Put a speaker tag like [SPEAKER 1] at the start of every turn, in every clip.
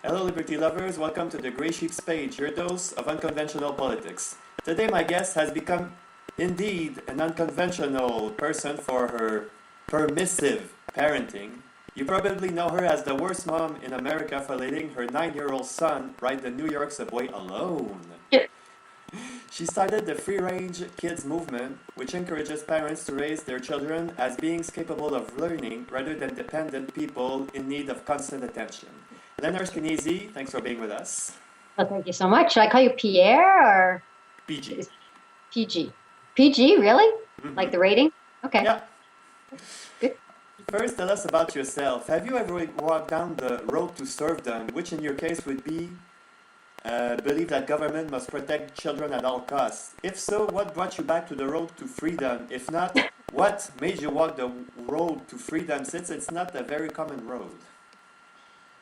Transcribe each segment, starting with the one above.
[SPEAKER 1] Hello, Liberty lovers. Welcome to the Grey Sheep's Page, your dose of unconventional politics. Today, my guest has become, indeed, an unconventional person for her permissive parenting. You probably know her as the worst mom in America for letting her 9-year-old son ride the New York subway alone. She started the FreeRangeKids movement, which encourages parents to raise their children as beings capable of learning rather than dependent people in need of constant attention. Lenore Skenazy, thanks for being with us.
[SPEAKER 2] Well, thank you so much. Should I call you Pierre or
[SPEAKER 1] PG.
[SPEAKER 2] PG? PG, really?
[SPEAKER 1] Mm-hmm.
[SPEAKER 2] Like the rating? Okay.
[SPEAKER 1] Yeah.
[SPEAKER 2] Good.
[SPEAKER 1] First, tell us about yourself. Have you ever walked down the road to serfdom, which in your case would be believe that government must protect children at all costs? If so, what brought you back to the road to freedom? If not, what made you walk the road to freedom, since it's not a very common road?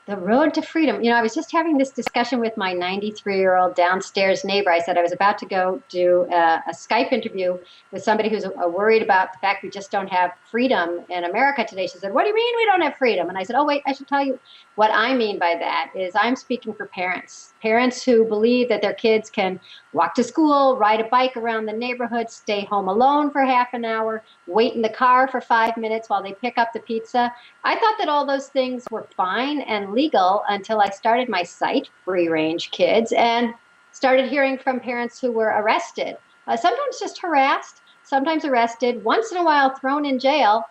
[SPEAKER 2] The road to freedom. You know, I was just having this discussion with my 93-year-old downstairs neighbor. I said I was about to go do a Skype interview with somebody who's worried about the fact we just don't have freedom in America today. She said, "What do you mean we don't have freedom?" And I said, "Oh, wait, I should tell you what I mean by that is I'm speaking for parents. Parents who believe that their kids can walk to school, ride a bike around the neighborhood, stay home alone for half an hour, wait in the car for 5 minutes while they pick up the pizza. I thought that all those things were fine and legal until I started my site, FreeRangeKids, and started hearing from parents who were arrested, sometimes just harassed, sometimes arrested, once in a while thrown in jail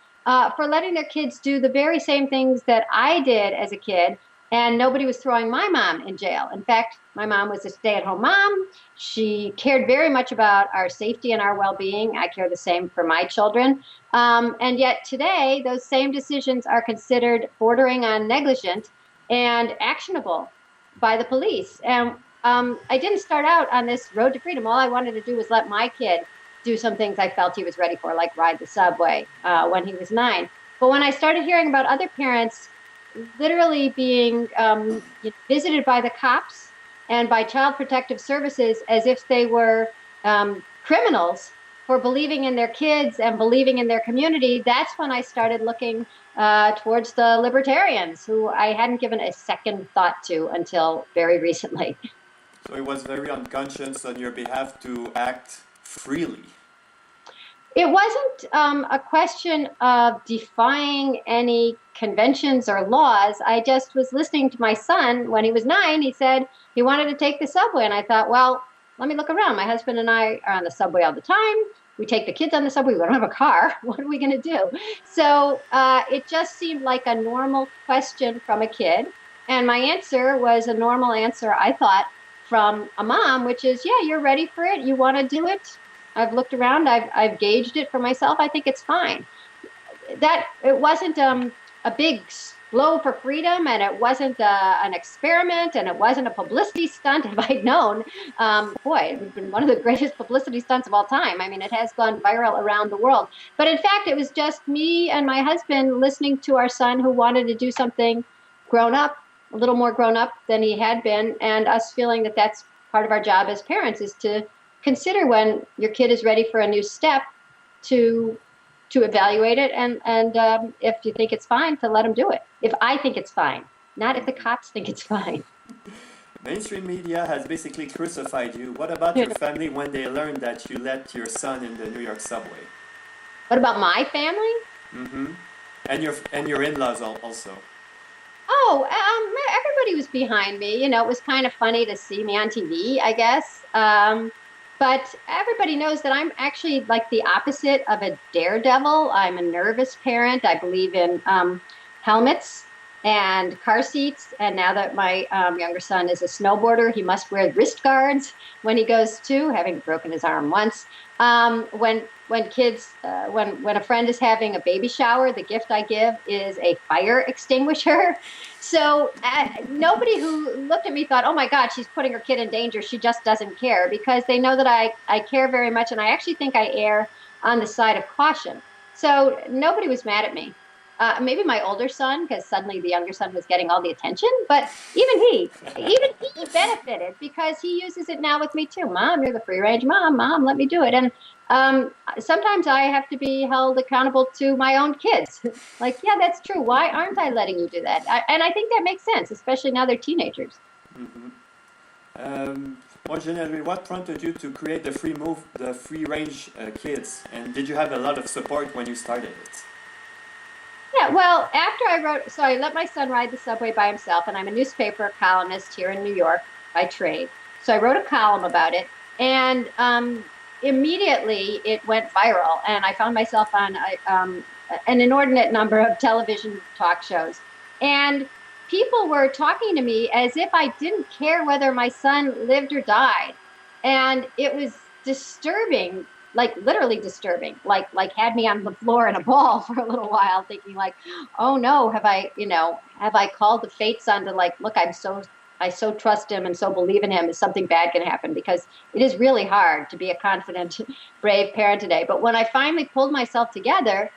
[SPEAKER 2] for letting their kids do the very same things that I did as a kid. And nobody was throwing my mom in jail. In fact, my mom was a stay-at-home mom. She cared very much about our safety and our well-being. I care the same for my children. And yet today, those same decisions are considered bordering on negligent and actionable by the police. And I didn't start out on this road to freedom. All I wanted to do was let my kid do some things I felt he was ready for, like ride the subway when he was 9. But when I started hearing about other parents literally being visited by the cops and by Child Protective Services as if they were criminals for believing in their kids and believing in their community, that's when I started looking towards the libertarians, who I hadn't given a second thought to until very recently.
[SPEAKER 1] So it was very unconscious on your behalf to act freely.
[SPEAKER 2] It wasn't a question of defying any conventions or laws. I just was listening to my son when he was 9. He said he wanted to take the subway. And I thought, well, let me look around. My husband and I are on the subway all the time. We take the kids on the subway. We don't have a car. What are we going to do? So it just seemed like a normal question from a kid. And my answer was a normal answer, I thought, from a mom, which is, yeah, you're ready for it. You want to do it. I've looked around. I've gauged it for myself. I think it's fine. That it wasn't a big blow for freedom, and it wasn't an experiment, and it wasn't a publicity stunt. If I'd known, boy, it would have been one of the greatest publicity stunts of all time. I mean, it has gone viral around the world. But in fact, it was just me and my husband listening to our son who wanted to do something grown up, a little more grown up than he had been, and us feeling that that's part of our job as parents is to consider when your kid is ready for a new step to evaluate it, and if you think it's fine, to let them do it. If I think it's fine, not if the cops think it's fine.
[SPEAKER 1] Mainstream media has basically crucified you. What about your family when they learned that you let your son in the New York subway?
[SPEAKER 2] What about my family?
[SPEAKER 1] Mm-hmm. And your in-laws also.
[SPEAKER 2] Oh, everybody was behind me. You know, it was kind of funny to see me on TV, I guess. But everybody knows that I'm actually like the opposite of a daredevil. I'm a nervous parent. I believe in helmets and car seats. And now that my younger son is a snowboarder, he must wear wrist guards when he goes to, having broken his arm once. When a friend is having a baby shower, the gift I give is a fire extinguisher. So nobody who looked at me thought, oh my God, she's putting her kid in danger. She just doesn't care, because they know that I care very much. And I actually think I err on the side of caution. So nobody was mad at me. Maybe my older son, because suddenly the younger son was getting all the attention. But even he benefited because he uses it now with me too. Mom, you're the free range mom. Mom, let me do it. And sometimes I have to be held accountable to my own kids. Like, yeah, that's true. Why aren't I letting you do that? And I think that makes sense, especially now they're teenagers.
[SPEAKER 1] More generally, what prompted you to create the free range kids? And did you have a lot of support when you started it?
[SPEAKER 2] Yeah, well, after I wrote, so I let my son ride the subway by himself, and I'm a newspaper columnist here in New York by trade. So I wrote a column about it, and immediately it went viral, and I found myself on an inordinate number of television talk shows. And people were talking to me as if I didn't care whether my son lived or died. And it was disturbing, like literally disturbing, like had me on the floor in a ball for a little while, thinking like, oh no, have I called the fates on to like, look, I so trust him and so believe in him, is something bad going to happen? Because it is really hard to be a confident, brave parent today. But when I finally pulled myself together,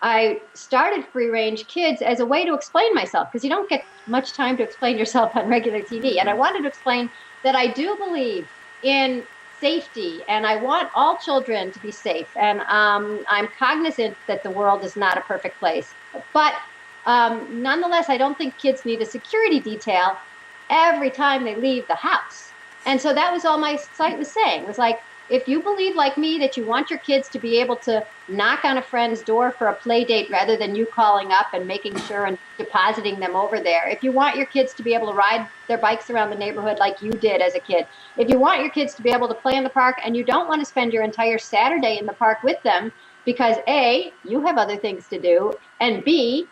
[SPEAKER 2] I started Free Range Kids as a way to explain myself, because you don't get much time to explain yourself on regular TV. And I wanted to explain that I do believe in safety, and I want all children to be safe. And I'm cognizant that the world is not a perfect place. But nonetheless, I don't think kids need a security detail every time they leave the house. And so that was all my site was saying. It was like, if you believe like me that you want your kids to be able to knock on a friend's door for a play date rather than you calling up and making sure and depositing them over there, if you want your kids to be able to ride their bikes around the neighborhood like you did as a kid, if you want your kids to be able to play in the park and you don't want to spend your entire Saturday in the park with them because A, you have other things to do, and B,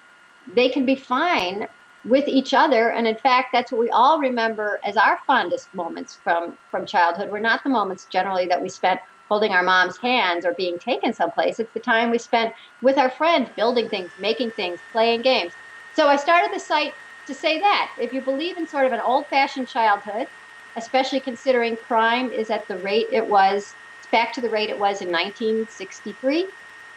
[SPEAKER 2] they can be fine with each other. And in fact, that's what we all remember as our fondest moments from childhood. We're not the moments generally that we spent holding our mom's hands or being taken someplace. It's the time we spent with our friends, building things, making things, playing games. So I started the site to say that if you believe in sort of an old-fashioned childhood, especially considering crime is at the rate it was, it's back to the rate it was in 1963,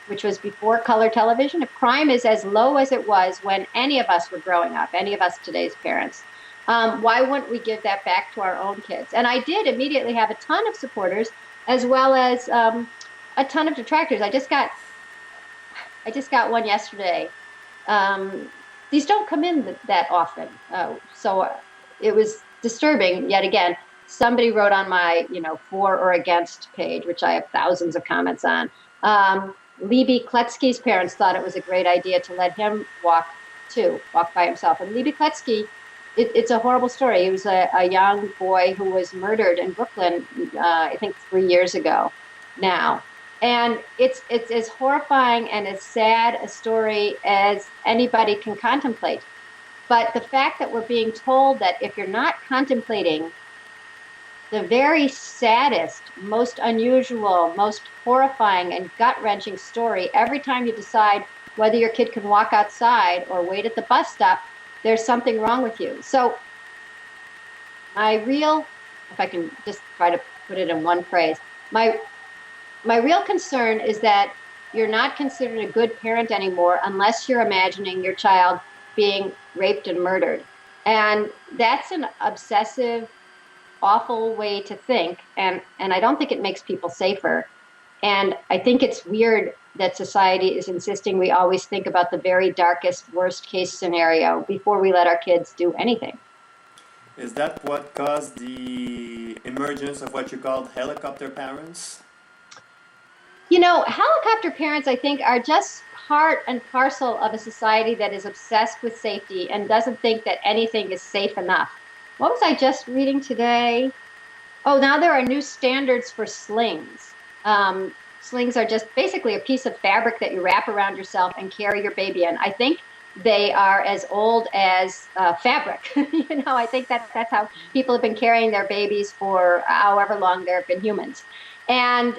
[SPEAKER 2] which was before color television. If crime is as low as it was when any of us were growing up, any of us today's parents, why wouldn't we give that back to our own kids? And I did immediately have a ton of supporters, as well as a ton of detractors. I just got one yesterday. These don't come in that often, so it was disturbing. Yet again, somebody wrote on my for or against page, which I have thousands of comments on. Libby Kletsky's parents thought it was a great idea to let him walk by himself. And Libby Kletsky, it's a horrible story. He was a young boy who was murdered in Brooklyn, I think 3 years ago now. And it's as horrifying and as sad a story as anybody can contemplate. But the fact that we're being told that if you're not contemplating the very saddest, most unusual, most horrifying and gut-wrenching story, every time you decide whether your kid can walk outside or wait at the bus stop, there's something wrong with you. So if I can just try to put it in one phrase, my real concern is that you're not considered a good parent anymore unless you're imagining your child being raped and murdered. And that's an obsessive, awful way to think, and I don't think it makes people safer. And I think it's weird that society is insisting we always think about the very darkest, worst case scenario before we let our kids do anything.
[SPEAKER 1] Is that what caused the emergence of what you called helicopter parents?
[SPEAKER 2] Helicopter parents, I think, are just part and parcel of a society that is obsessed with safety and doesn't think that anything is safe enough. What was I just reading today? Oh, now there are new standards for slings. Slings are just basically a piece of fabric that you wrap around yourself and carry your baby in. I think they are as old as fabric. I think that's how people have been carrying their babies for however long there have been humans. And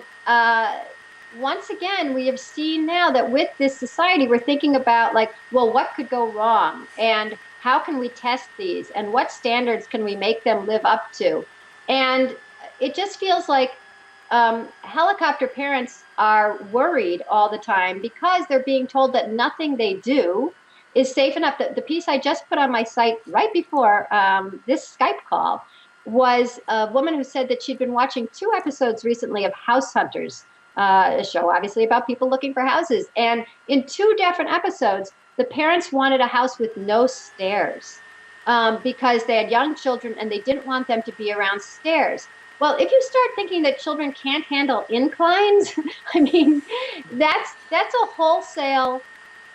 [SPEAKER 2] once again, we have seen now that with this society, we're thinking about what could go wrong? And how can we test these? And what standards can we make them live up to? And it just feels like helicopter parents are worried all the time because they're being told that nothing they do is safe enough. The piece I just put on my site right before this Skype call was a woman who said that she'd been watching 2 episodes recently of House Hunters, a show obviously about people looking for houses. And in 2 different episodes, the parents wanted a house with no stairs because they had young children and they didn't want them to be around stairs. Well, if you start thinking that children can't handle inclines, I mean, that's a wholesale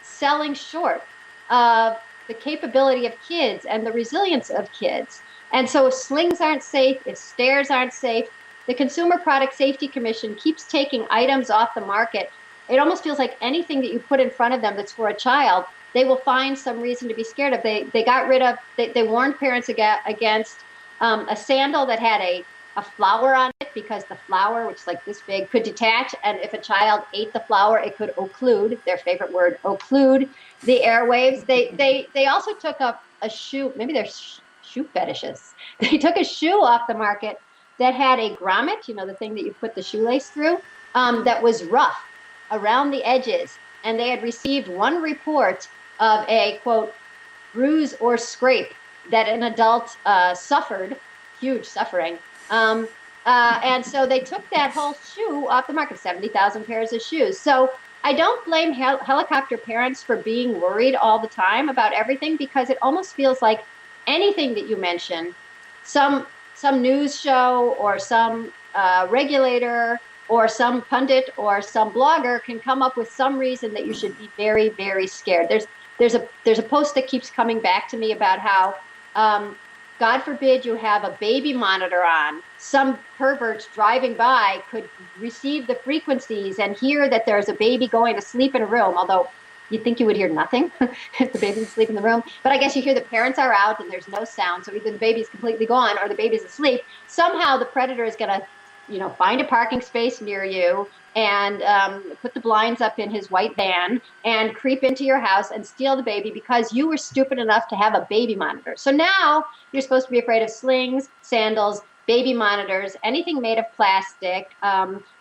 [SPEAKER 2] selling short of the capability of kids and the resilience of kids. And so if slings aren't safe, if stairs aren't safe, the Consumer Product Safety Commission keeps taking items off the market. It almost feels like anything that you put in front of them that's for a child, they will find some reason to be scared of. They got rid of, they warned parents against a sandal that had a flower on it because the flower, which is like this big, could detach. And if a child ate the flower, it could occlude, their favorite word, occlude the airwaves. They also took up a shoe, maybe they're shoe fetishists. They took a shoe off the market that had a grommet, you know, the thing that you put the shoelace through, that was rough around the edges. And they had received 1 report of a, quote, bruise or scrape that an adult suffered, huge suffering. And so they took that whole shoe off the market, 70,000 pairs of shoes. So I don't blame helicopter parents for being worried all the time about everything, because it almost feels like anything that you mention, some news show or some regulator or some pundit or some blogger can come up with some reason that you should be very, very scared. There's a post that keeps coming back to me about how God forbid you have a baby monitor on. Some perverts driving by could receive the frequencies and hear that there's a baby going to sleep in a room, although you'd think you would hear nothing if the baby's asleep in the room. But I guess you hear that parents are out and there's no sound, so either the baby's completely gone or the baby's asleep. Somehow the predator is going to, find a parking space near you and put the blinds up in his white van and creep into your house and steal the baby because you were stupid enough to have a baby monitor. So now you're supposed to be afraid of slings, sandals, baby monitors, anything made of plastic,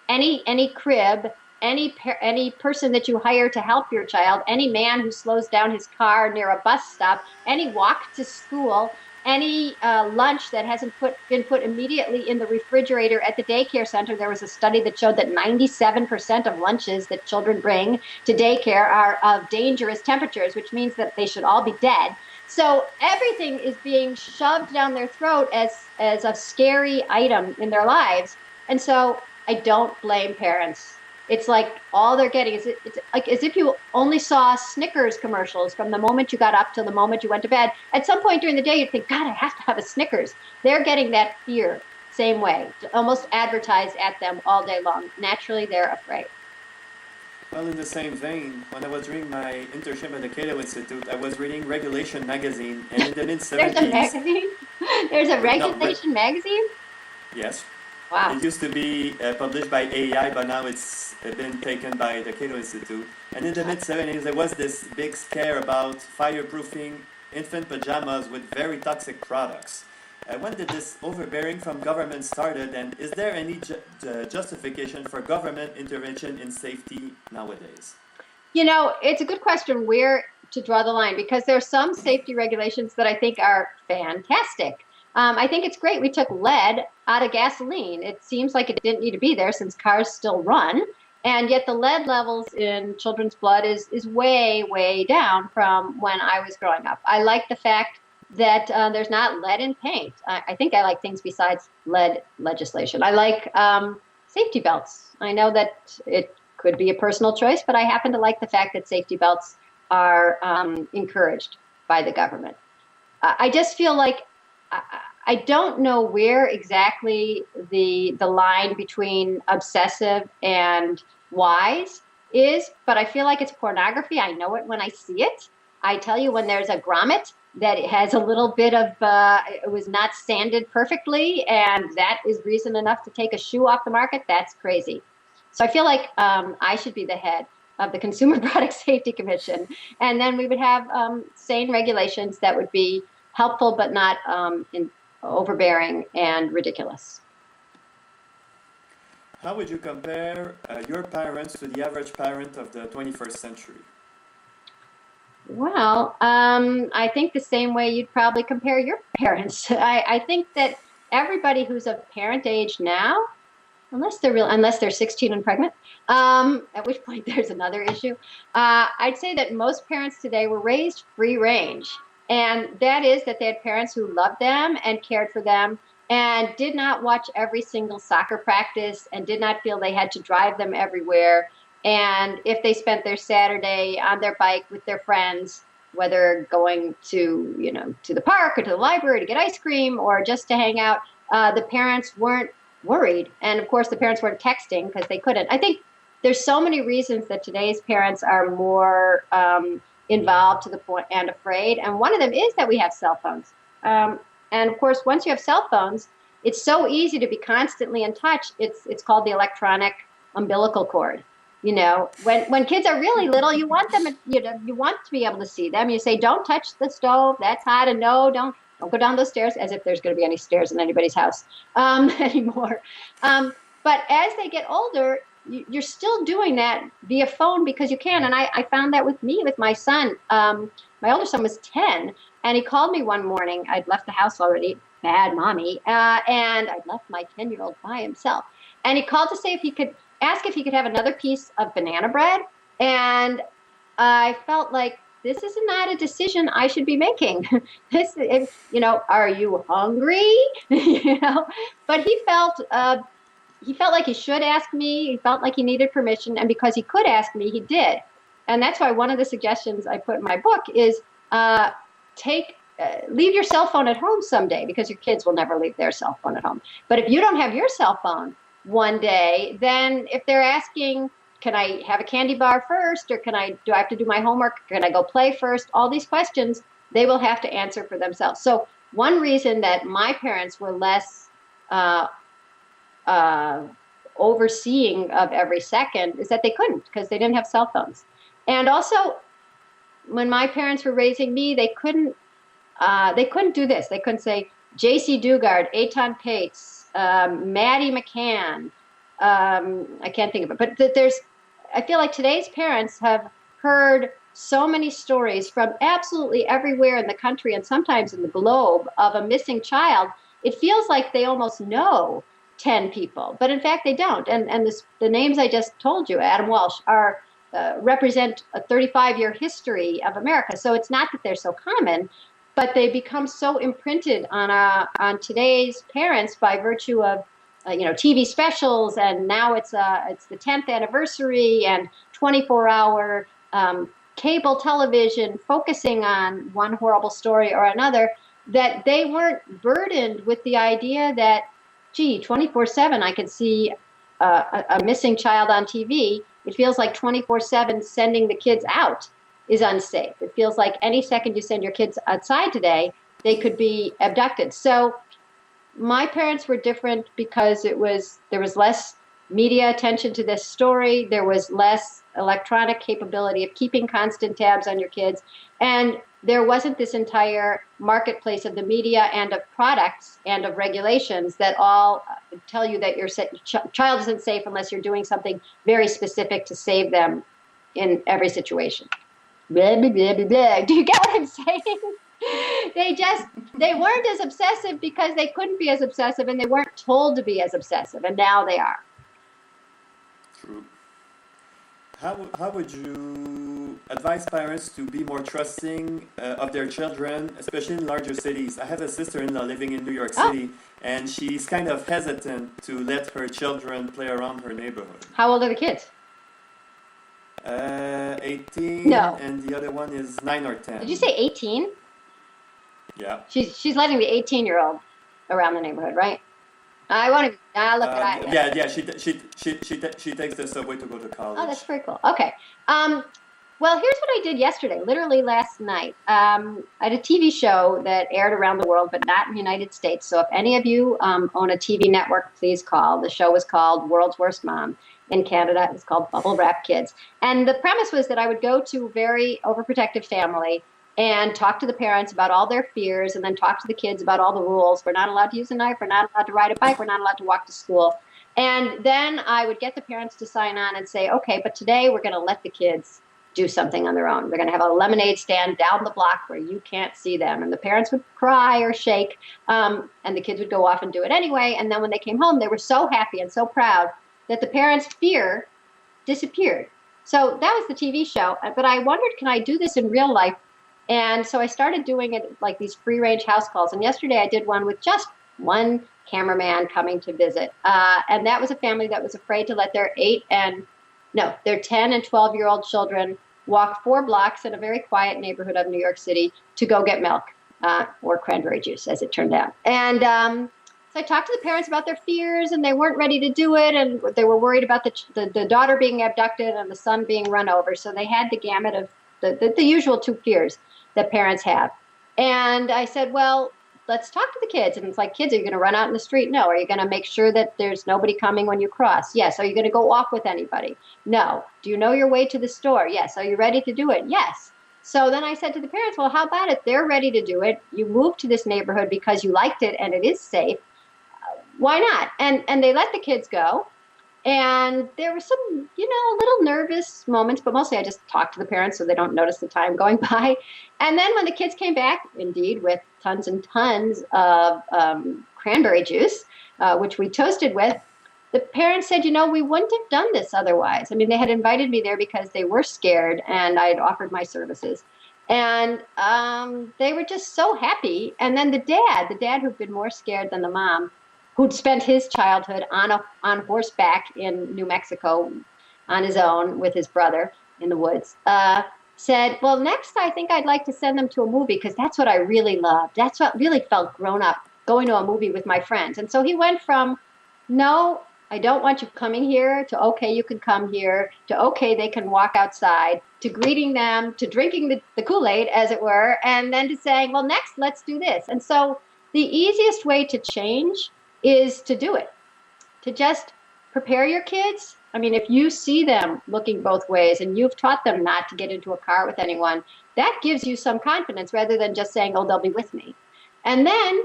[SPEAKER 2] any crib, any person that you hire to help your child, any man who slows down his car near a bus stop, any walk to school, any lunch that hasn't been put immediately in the refrigerator at the daycare center. There was a study that showed that 97% of lunches that children bring to daycare are of dangerous temperatures, which means that they should all be dead. So everything is being shoved down their throat as a scary item in their lives. And so I don't blame parents. It's like all they're getting is it's like as if you only saw Snickers commercials from the moment you got up till the moment you went to bed. At some point during the day, you'd think, God, I have to have a Snickers. They're getting that fear same way, almost advertised at them all day long. Naturally, they're afraid.
[SPEAKER 1] Well, in the same vein, when I was doing my internship at the Cato Institute, I was reading Regulation magazine, and in the mid-70s...
[SPEAKER 2] There's a magazine? There's a Regulation magazine?
[SPEAKER 1] Yes.
[SPEAKER 2] Wow.
[SPEAKER 1] It used to be published by AEI, but now it's been taken by the Cato Institute. And in the mid-70s, there was this big scare about fireproofing infant pajamas with very toxic products. When did this overbearing from government started, and is there any justification for government intervention in safety nowadays?
[SPEAKER 2] It's a good question where to draw the line, because there are some safety regulations that I think are fantastic. I think it's great we took lead out of gasoline. It seems like it didn't need to be there since cars still run, and yet the lead levels in children's blood is way, way down from when I was growing up. I like the fact that there's not lead in paint. I think I like things besides lead legislation. I like safety belts. I know that it could be a personal choice, but I happen to like the fact that safety belts are encouraged by the government. I just feel like I don't know where exactly the line between obsessive and wise is, but I feel like it's pornography. I know it when I see it. I tell you, when there's a grommet that it has a little bit of, it was not sanded perfectly, and that is reason enough to take a shoe off the market, that's crazy. So I feel like I should be the head of the Consumer Product Safety Commission, and then we would have sane regulations that would be helpful but not overbearing and ridiculous.
[SPEAKER 1] How would you compare your parents to the average parent of the 21st century?
[SPEAKER 2] Well, I think the same way you'd probably compare your parents. I think that everybody who's of parent age now, unless they're 16 and pregnant, at which point there's another issue. I'd say that most parents today were raised free range, and that is that they had parents who loved them and cared for them and did not watch every single soccer practice and did not feel they had to drive them everywhere. And if they spent their Saturday on their bike with their friends, whether going to the park or to the library to get ice cream or just to hang out, the parents weren't worried. And of course, the parents weren't texting because they couldn't. I think there's so many reasons that today's parents are more involved to the point and afraid. And one of them is that we have cell phones. And of course, once you have cell phones, it's so easy to be constantly in touch. It's called the electronic umbilical cord. You know, when kids are really little, you want them, you want to be able to see them. You say, don't touch the stove, that's hot, and no, don't go down those stairs, as if there's going to be any stairs in anybody's house anymore. But as they get older, you're still doing that via phone because you can. And I found that with my son. My older son was 10, and he called me one morning. I'd left the house already, bad mommy, and I'd left my 10-year-old by himself. And he called to say if he could have another piece of banana bread. And I felt like this is not a decision I should be making. Are you hungry? But he felt like he should ask me. He felt like he needed permission. And because he could ask me, he did. And that's why one of the suggestions I put in my book is leave your cell phone at home someday, because your kids will never leave their cell phone at home. But if you don't have your cell phone one day, then if they're asking, can I have a candy bar first, or do I have to do my homework? Can I go play first? All these questions they will have to answer for themselves. So one reason that my parents were less overseeing of every second is that they couldn't, because they didn't have cell phones. And also, when my parents were raising me, they couldn't do this. They couldn't say J.C. Dugard, Eitan Pates, Maddie McCann. I can't think of it, but I feel like today's parents have heard so many stories from absolutely everywhere in the country and sometimes in the globe of a missing child. It feels like they almost know 10 people, but in fact they don't. And the names I just told you, Adam Walsh, represent a 35-year history of America. So it's not that they're so common, but they become so imprinted on today's parents by virtue of TV specials, and now it's the 10th anniversary and 24-hour cable television focusing on one horrible story or another, that they weren't burdened with the idea that, gee, 24/7 I could see a missing child on TV. It feels like 24/7 sending the kids out is unsafe. It feels like any second you send your kids outside today, they could be abducted. So my parents were different because there was less media attention to this story. There was less electronic capability of keeping constant tabs on your kids. And there wasn't this entire marketplace of the media and of products and of regulations that all tell you that your child isn't safe unless you're doing something very specific to save them in every situation. Blah, blah, blah, blah, blah. Do you get what I'm saying? They weren't as obsessive because they couldn't be as obsessive, and they weren't told to be as obsessive, and now they are.
[SPEAKER 1] True. How would you advise parents to be more trusting of their children, especially in larger cities? I have a sister-in-law living in New York City, and she's kind of hesitant to let her children play around her neighborhood.
[SPEAKER 2] How old are the kids?
[SPEAKER 1] 18,
[SPEAKER 2] no.
[SPEAKER 1] And the other one is 9 or 10.
[SPEAKER 2] Did you say 18?
[SPEAKER 1] Yeah.
[SPEAKER 2] She's letting the 18-year-old around the neighborhood, right? I want to look at it.
[SPEAKER 1] Yeah. She takes the subway to go to college.
[SPEAKER 2] Oh, that's very cool. Okay. Well, here's what I did yesterday, literally last night. I had a TV show that aired around the world, but not in the United States. So if any of you own a TV network, please call. The show was called World's Worst Mom. In Canada, it was called Bubble Wrap Kids. And the premise was that I would go to a very overprotective family and talk to the parents about all their fears, and then talk to the kids about all the rules. We're not allowed to use a knife. We're not allowed to ride a bike. We're not allowed to walk to school. And then I would get the parents to sign on and say, okay, but today we're going to let the kids do something on their own. We're going to have a lemonade stand down the block where you can't see them. And the parents would cry or shake, and the kids would go off and do it anyway. And then when they came home, they were so happy and so proud that the parents' fear disappeared. So that was the TV show. But I wondered, can I do this in real life? And so I started doing it like these free range house calls. And yesterday I did one with just one cameraman coming to visit. And that was a family that was afraid to let their 10 and 12-year-old children walk 4 blocks in a very quiet neighborhood of New York City to go get milk or cranberry juice, as it turned out. And so I talked to the parents about their fears, and they weren't ready to do it, and they were worried about the daughter being abducted and the son being run over. So they had the gamut of the usual 2 fears that parents have. And I said, well, let's talk to the kids. And it's like, kids, are you going to run out in the street? No. Are you going to make sure that there's nobody coming when you cross? Yes. Are you going to go off with anybody? No. Do you know your way to the store? Yes. Are you ready to do it? Yes. So then I said to the parents, well, how about it? They're ready to do it. You moved to this neighborhood because you liked it and it is safe. Why not? And they let the kids go. And there were some, little nervous moments, but mostly I just talked to the parents so they don't notice the time going by. And then when the kids came back, indeed, with tons and tons of cranberry juice, which we toasted with, the parents said, we wouldn't have done this otherwise. I mean, they had invited me there because they were scared and I'd offered my services. And they were just so happy. And then the dad who'd been more scared than the mom, who'd spent his childhood on horseback in New Mexico on his own with his brother in the woods, said, well, next I think I'd like to send them to a movie because that's what I really loved. That's what really felt grown up, going to a movie with my friends. And so he went from, no, I don't want you coming here, to, okay, you can come here, to, okay, they can walk outside, to greeting them, to drinking the Kool-Aid, as it were, and then to saying, well, next, let's do this. And so the easiest way to change is to do it, to just prepare your kids. I mean, if you see them looking both ways and you've taught them not to get into a car with anyone, that gives you some confidence rather than just saying, oh, they'll be with me. And then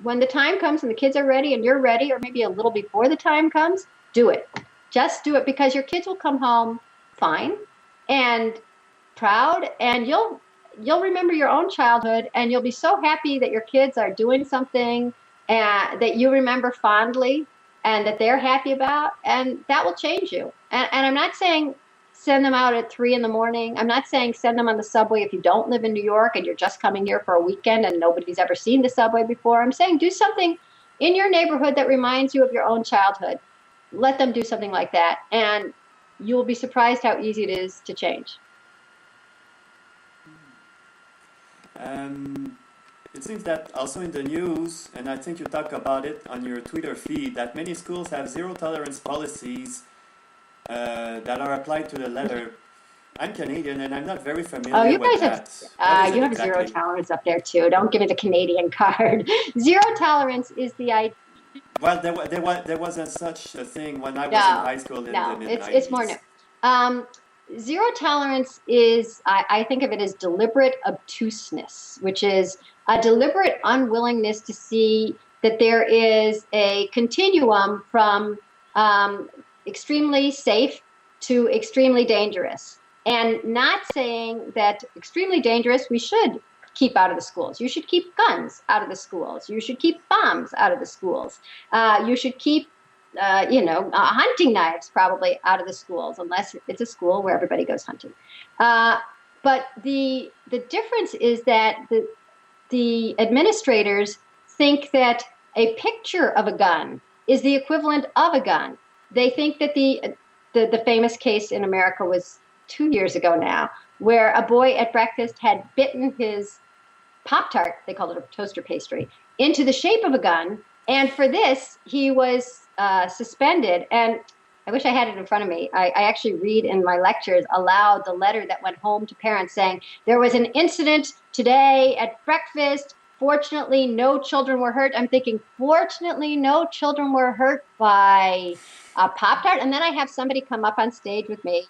[SPEAKER 2] when the time comes and the kids are ready and you're ready, or maybe a little before the time comes, do it. Just do it, because your kids will come home fine and proud, and you'll remember your own childhood, and you'll be so happy that your kids are doing something that you remember fondly and that they're happy about, and that will change you. And I'm not saying send them out at 3 a.m. I'm not saying send them on the subway if you don't live in New York and you're just coming here for a weekend and nobody's ever seen the subway before. I'm saying do something in your neighborhood that reminds you of your own childhood. Let them do something like that, and you'll be surprised how easy it is to change.
[SPEAKER 1] It seems that also in the news, and I think you talk about it on your Twitter feed, that many schools have zero-tolerance policies that are applied to the letter. I'm Canadian, and I'm not very familiar with that.
[SPEAKER 2] You have zero tolerance up there, too. Don't give me the Canadian card. Zero tolerance is the idea.
[SPEAKER 1] Well, there wasn't such a thing when I was in high school in the mid-90s.
[SPEAKER 2] It's more new. Zero tolerance is, I think of it as deliberate obtuseness, which is a deliberate unwillingness to see that there is a continuum from extremely safe to extremely dangerous. And not saying that extremely dangerous we should keep out of the schools. You should keep guns out of the schools. You should keep bombs out of the schools. You should keep hunting knives probably out of the schools, unless it's a school where everybody goes hunting. But the difference is that the administrators think that a picture of a gun is the equivalent of a gun. They think that the famous case in America was 2 years ago now, where a boy at breakfast had bitten his Pop-Tart, they called it a toaster pastry, into the shape of a gun. And for this, he was suspended. And I wish I had it in front of me. I actually read in my lectures aloud the letter that went home to parents saying, there was an incident today at breakfast. Fortunately, no children were hurt. I'm thinking, fortunately, no children were hurt by a Pop-Tart. And then I have somebody come up on stage with me.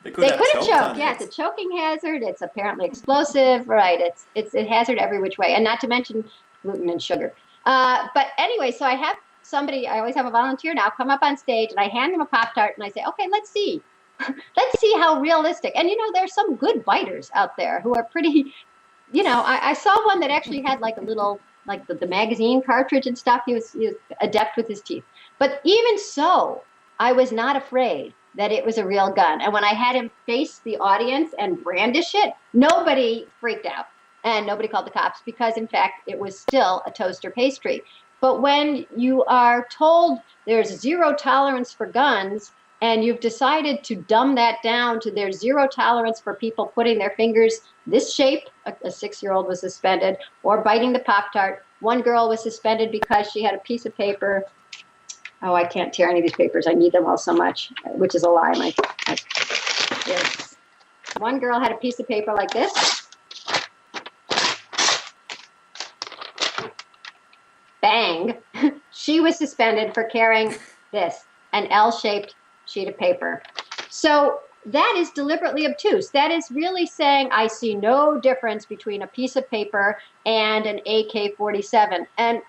[SPEAKER 1] They could have choked.
[SPEAKER 2] Yeah, it's a choking hazard. It's apparently explosive. Right. It's a hazard every which way. And not to mention gluten and sugar. But anyway, so I have somebody, I always have a volunteer now, come up on stage, and I hand them a Pop-Tart, and I say, okay, let's see. Let's see how realistic. And, there's some good biters out there who are pretty, I saw one that actually had like a little, like the magazine cartridge and stuff. He was adept with his teeth. But even so, I was not afraid that it was a real gun. And when I had him face the audience and brandish it, nobody freaked out and nobody called the cops because, in fact, it was still a toaster pastry. But when you are told there's zero tolerance for guns and you've decided to dumb that down to there's zero tolerance for people putting their fingers this shape, a 6-year-old was suspended, or biting the Pop-Tart. One girl was suspended because she had a piece of paper. Oh, I can't tear any of these papers. I need them all so much, which is a lie. Yes. One girl had a piece of paper like this. Bang. She was suspended for carrying this, an L-shaped sheet of paper. So that is deliberately obtuse. That is really saying, I see no difference between a piece of paper and an AK-47. And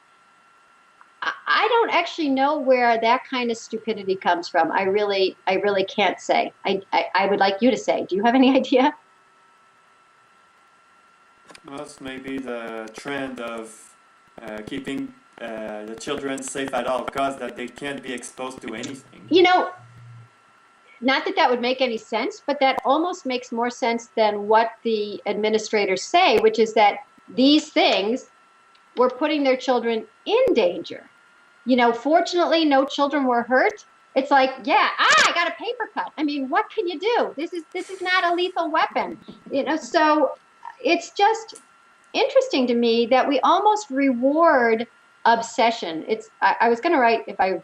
[SPEAKER 2] I don't actually know where that kind of stupidity comes from. I really can't say. I would like you to say. Do you have any idea?
[SPEAKER 1] Well, it's maybe the trend of keeping the children safe at all costs, that they can't be exposed to anything.
[SPEAKER 2] Not that that would make any sense, but that almost makes more sense than what the administrators say, which is that these things were putting their children in danger. Fortunately, no children were hurt. It's like, I got a paper cut. I mean, what can you do? This is not a lethal weapon. So it's just interesting to me that we almost reward obsession. I was going to write, if I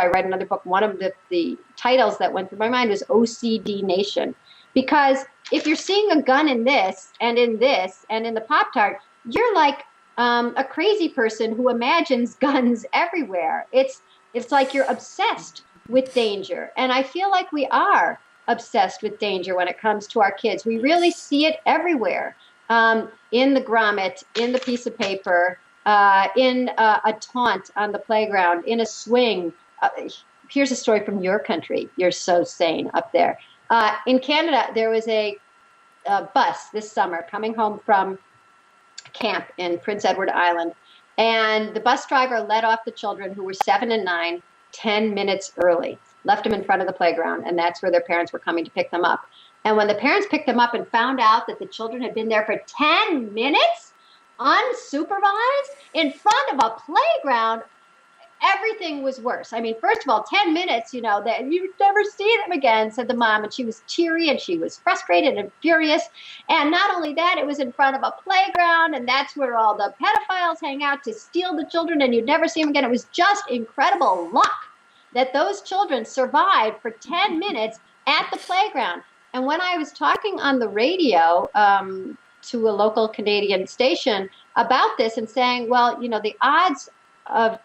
[SPEAKER 2] write another book, one of the titles that went through my mind was OCD Nation. Because if you're seeing a gun in this and in the Pop-Tart, you're like a crazy person who imagines guns everywhere. It's like you're obsessed with danger. And I feel like we are obsessed with danger when it comes to our kids. We really see it everywhere. In the grommet, in the piece of paper, in a taunt on the playground, in a swing. Here's a story from your country. You're so sane up there. In Canada, there was a bus this summer coming home from camp in Prince Edward Island, and the bus driver let off the children who were 7 and 9 10 minutes early, left them in front of the playground, and that's where their parents were coming to pick them up. And when the parents picked them up and found out that the children had been there for 10 minutes, unsupervised, in front of a playground, everything was worse. I mean, first of all, 10 minutes, that you'd never see them again, said the mom. And she was teary and she was frustrated and furious. And not only that, it was in front of a playground, and that's where all the pedophiles hang out to steal the children, and you'd never see them again. It was just incredible luck that those children survived for 10 minutes at the playground. And when I was talking on the radio to a local Canadian station about this and saying, well, the odds of,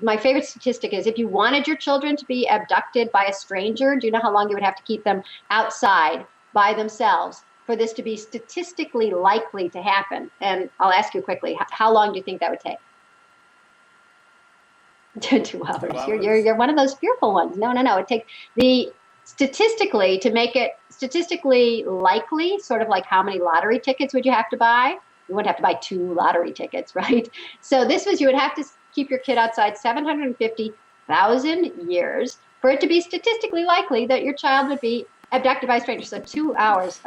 [SPEAKER 2] my favorite statistic is if you wanted your children to be abducted by a stranger, do you know how long you would have to keep them outside by themselves for this to be statistically likely to happen? And I'll ask you quickly, how long do you think that would take? 2 hours.
[SPEAKER 1] 2 hours.
[SPEAKER 2] You're one of those fearful ones. No. It takes statistically, to make it statistically likely, sort of like how many lottery tickets would you have to buy? You wouldn't have to buy 2 lottery tickets, right? So you would have to keep your kid outside 750,000 years for it to be statistically likely that your child would be abducted by a stranger. So 2 hours,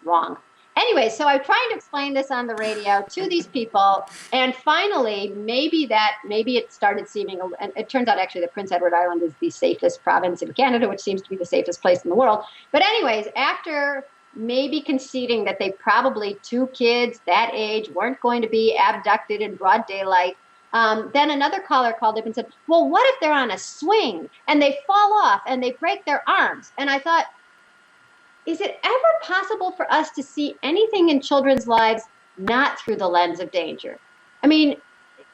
[SPEAKER 2] wrong. Anyway, so I'm trying to explain this on the radio to these people, and finally, maybe it started seeming, and it turns out actually that Prince Edward Island is the safest province in Canada, which seems to be the safest place in the world. But anyways, after maybe conceding that they probably 2 kids that age weren't going to be abducted in broad daylight, then another caller called up and said, well, what if they're on a swing and they fall off and they break their arms? And I thought, is it ever possible for us to see anything in children's lives not through the lens of danger? I mean,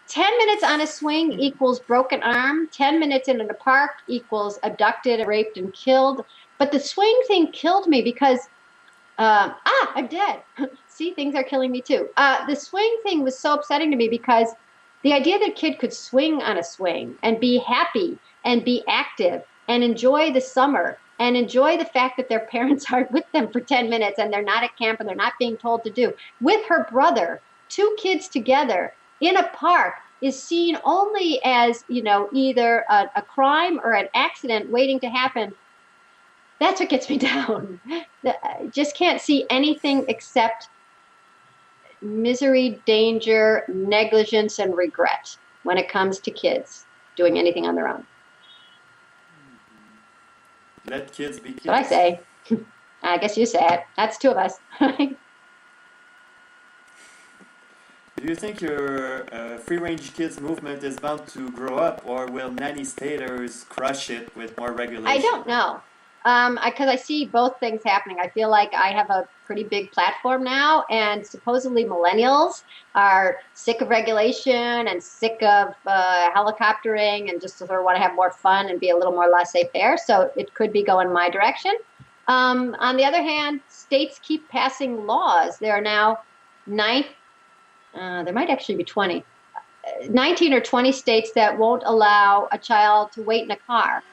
[SPEAKER 2] 10 minutes on a swing equals broken arm. 10 minutes in a park equals abducted, raped, and killed. But the swing thing killed me because, I'm dead. See, things are killing me too. The swing thing was so upsetting to me because The idea that a kid could swing on a swing and be happy and be active and enjoy the summer and enjoy the fact that their parents aren't with them for 10 minutes and they're not at camp and they're not being told to do, with her brother, two kids together in a park, is seen only as, either a crime or an accident waiting to happen. That's what gets me down. I just can't see anything except misery, danger, negligence, and regret when it comes to kids doing anything on their own.
[SPEAKER 1] Let kids be kids.
[SPEAKER 2] That's what I say. I guess you say it. That's two of us.
[SPEAKER 1] Do you think your free-range kids movement is bound to grow up, or will nanny staters crush it with more regulation?
[SPEAKER 2] I don't know. Because I see both things happening. I feel like I have a pretty big platform now, and supposedly millennials are sick of regulation and sick of helicoptering and just sort of want to have more fun and be a little more laissez-faire. So it could be going my direction. On the other hand, states keep passing laws. There are now there might actually be 19 or 20 states that won't allow a child to wait in a car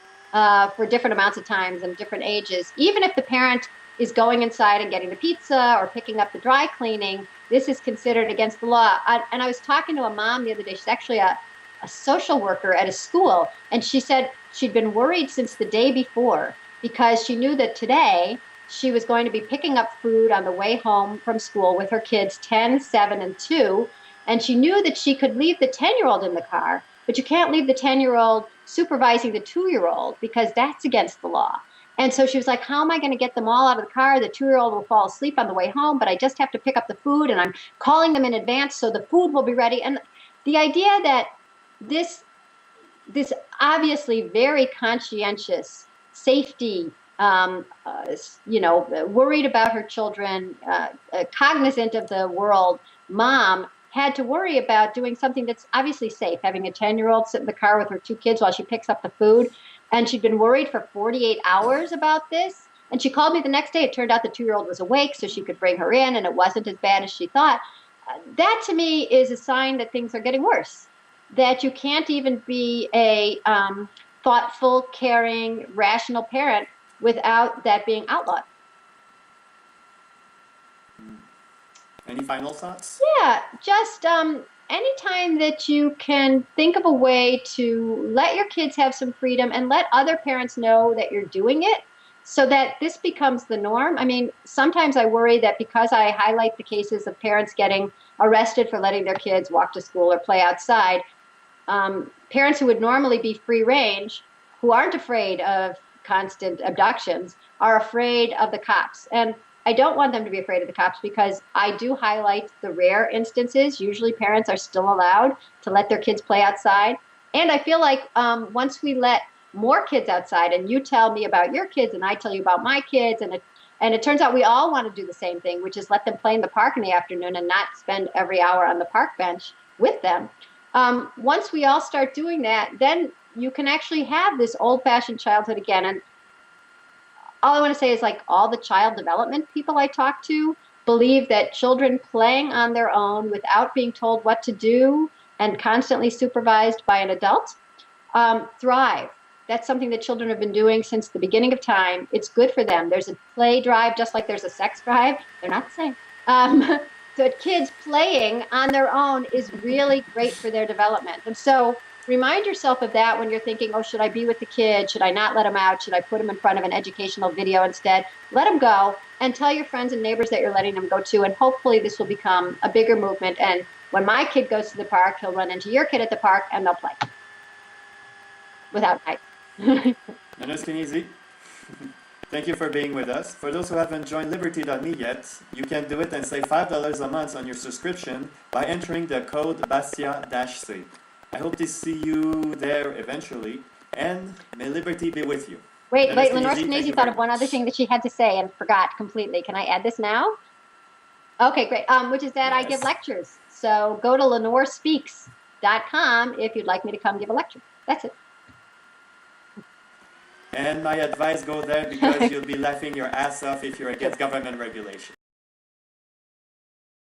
[SPEAKER 2] for different amounts of times and different ages. Even if the parent is going inside and getting the pizza or picking up the dry cleaning, this is considered against the law. And I was talking to a mom the other day. She's actually a social worker at a school, and she said she'd been worried since the day before because she knew that today she was going to be picking up food on the way home from school with her kids 10, 7, and 2, and she knew that she could leave the 10-year-old in the car, but you can't leave the 10-year-old supervising the 2-year-old because that's against the law. And so she was like, how am I going to get them all out of the car? The 2-year-old will fall asleep on the way home, but I just have to pick up the food, and I'm calling them in advance so the food will be ready. And the idea that this obviously very conscientious, safety, worried about her children, cognizant of the world mom had to worry about doing something that's obviously safe, having a 10-year-old sit in the car with her 2 kids while she picks up the food. And she'd been worried for 48 hours about this. And she called me the next day. It turned out the 2-year-old was awake, so she could bring her in, and it wasn't as bad as she thought. That, to me, is a sign that things are getting worse, that you can't even be a thoughtful, caring, rational parent without that being outlawed.
[SPEAKER 1] Any final thoughts?
[SPEAKER 2] Yeah, just anytime that you can think of a way to let your kids have some freedom and let other parents know that you're doing it so that this becomes the norm. I mean, sometimes I worry that because I highlight the cases of parents getting arrested for letting their kids walk to school or play outside, parents who would normally be free range, who aren't afraid of constant abductions, are afraid of the cops. And I don't want them to be afraid of the cops because I do highlight the rare instances. Usually parents are still allowed to let their kids play outside. And I feel like once we let more kids outside and you tell me about your kids and I tell you about my kids, and it turns out we all want to do the same thing, which is let them play in the park in the afternoon and not spend every hour on the park bench with them. Once we all start doing that, then you can actually have this old-fashioned childhood again. And all I want to say is, like, all the child development people I talk to believe that children playing on their own without being told what to do and constantly supervised by an adult thrive. That's something that children have been doing since the beginning of time. It's good for them. There's a play drive just like there's a sex drive. They're not the same. So kids playing on their own is really great for their development. And so remind yourself of that when you're thinking, oh, should I be with the kid? Should I not let him out? Should I put him in front of an educational video instead? Let him go and tell your friends and neighbors that you're letting them go too. And hopefully this will become a bigger movement. And when my kid goes to the park, he'll run into your kid at the park and they'll play without fight.
[SPEAKER 1] Lenore Skenazy, thank you for being with us. For those who haven't joined Liberty.me yet, you can do it and save $5 a month on your subscription by entering the code BASTIAT-SAY. I hope to see you there eventually, and may liberty be with you.
[SPEAKER 2] Wait, Lenore Skenazy thought of one other thing that she had to say and forgot completely. Can I add this now? Okay, great. Which is that I give lectures. So go to LenoreSpeaks.com if you'd like me to come give a lecture. That's it.
[SPEAKER 1] And my advice, go there because you'll be laughing your ass off if you're against government regulation.